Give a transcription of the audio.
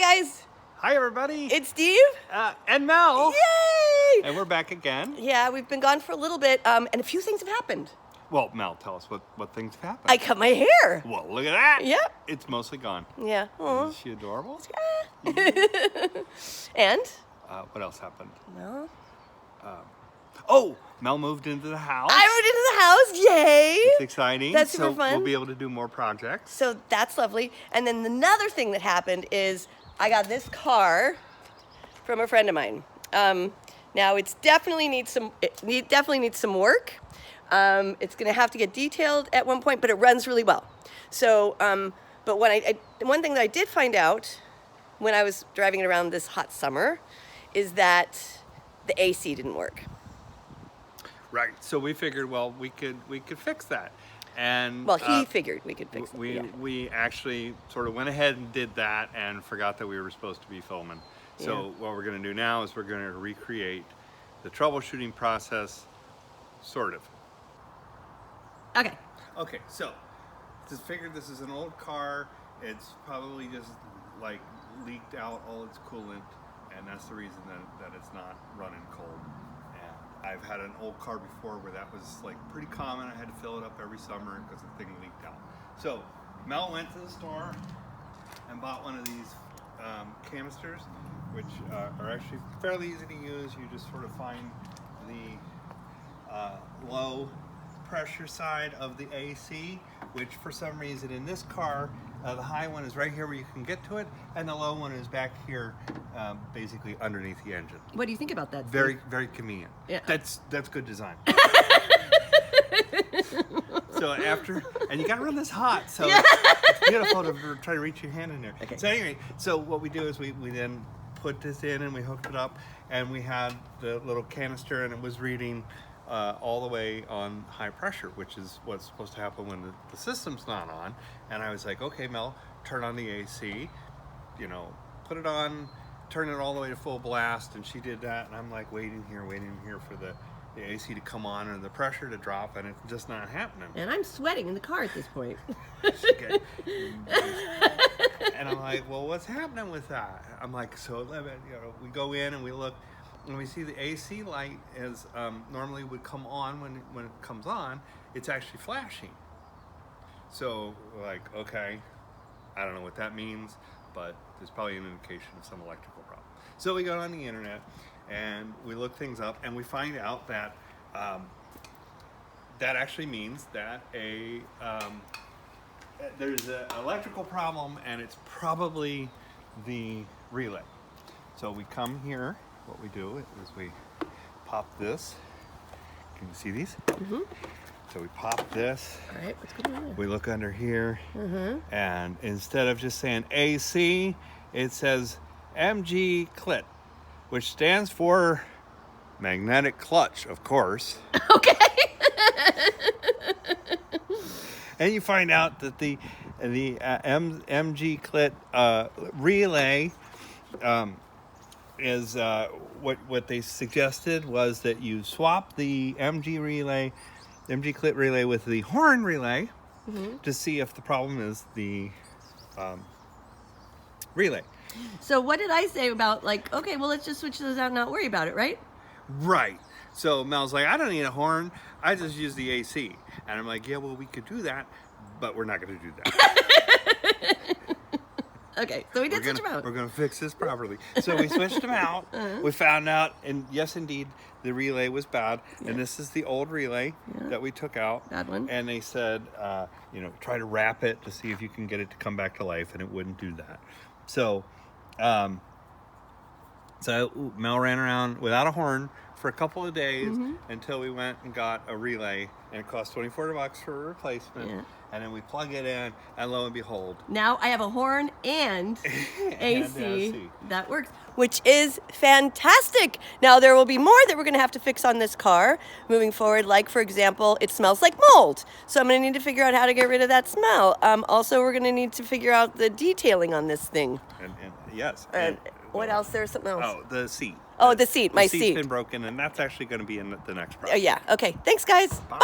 guys. Hi, everybody. It's Steve. And Mel. Yay! And we're back again. Yeah, we've been gone for a little bit, and a few things have happened. Well, Mel, tell us what things have happened. I cut my hair. Well, look at that. Yep. It's mostly gone. Yeah. Aw. Is she adorable? And? What else happened? Well, Oh, Mel moved into the house. I moved into the house. Yay! It's exciting. That's super so fun. We'll be able to do more projects. So that's lovely. And then another thing that happened is I got this car from a friend of mine. Now it definitely needs some work. It's going to have to get detailed at one point, but it runs really well. So, but when one thing that I did find out when I was driving it around this hot summer is that the AC didn't work. Right. So we figured, well, we could fix that. And Well, he figured we could fix it. We Yeah. we actually sort of went ahead and did that and forgot that we were supposed to be filming. So Yeah. what we're going to do now is we're going to recreate the troubleshooting process, sort of. Okay. Okay, so just figured this is an old car. It's probably just like leaked out all its coolant, and that's the reason that it's not running cold. And I've had an old car before where that was like pretty common. I had to fill it up every summer because the thing leaked out. So Mel went to the store and bought one of these canisters, which are actually fairly easy to use. You just sort of find the low pressure side of the AC, which for some reason in this car, the high one is right here where you can get to it, and the low one is back here, basically underneath the engine. What do you think about that? Very, very convenient. Yeah. That's good design. So and you gotta run this hot, so it's beautiful to try to reach your hand in there. Okay. So anyway, so what we do is we then put this in and we hooked it up, and we had the little canister, and it was reading all the way on high pressure, which is what's supposed to happen when the system's not on. And I was like, okay, Mel, turn on the AC, put it on, turn it all the way to full blast. And she did that, and I'm like waiting here for the AC to come on and the pressure to drop, and it's just not happening. And I'm sweating in the car at this point. Okay. And I'm like, well, what's happening with that? I'm like, so we go in and we look, and we see the AC light is normally would come on when it comes on. It's actually flashing. So we're like, okay, I don't know what that means, but there's probably an indication of some electrical problem. So we go on the internet and we look things up, and we find out that that actually means that there's an electrical problem, and it's probably the relay. So we come here. What we do is we pop this. Can you see these? Mm-hmm. So we pop this. All right, what's going on there? We look under here, Mm-hmm. and instead of just saying AC, it says MG clit, which stands for magnetic clutch, of course. Okay. And you find out that the MG clit relay is what they suggested was that you swap the MG clit relay with the horn relay to see if the problem is the relay. So what did I say about okay, well, let's just switch those out and not worry about it, right? Right. So Mel's like, I don't need a horn. I just use the AC. And I'm like, yeah, well, we could do that, but we're not going to do that. Okay, so we did switch them out. We're going to fix this properly. So we switched them out. We found out, and yes, indeed, the relay was bad. Yeah. And this is the old relay that we took out. Bad one. And they said, try to wrap it to see if you can get it to come back to life, and it wouldn't do that. So, Mel ran around without a horn for a couple of days until we went and got a relay, and it cost $24 for a replacement. Yeah. And then we plug it in, and lo and behold, Now I have a horn and AC AC. that works, which is fantastic. Now there will be more that we're going to have to fix on this car moving forward. Like, for example, it smells like mold. So I'm going to need to figure out how to get rid of that smell. Also, we're going to need to figure out the detailing on this thing. and yes. And what else? There's something else. Oh, the seat. Oh, the seat, my The seat's seat. been broken, and that's actually going to be in the next project. Yeah. Okay. Thanks, guys. Bye.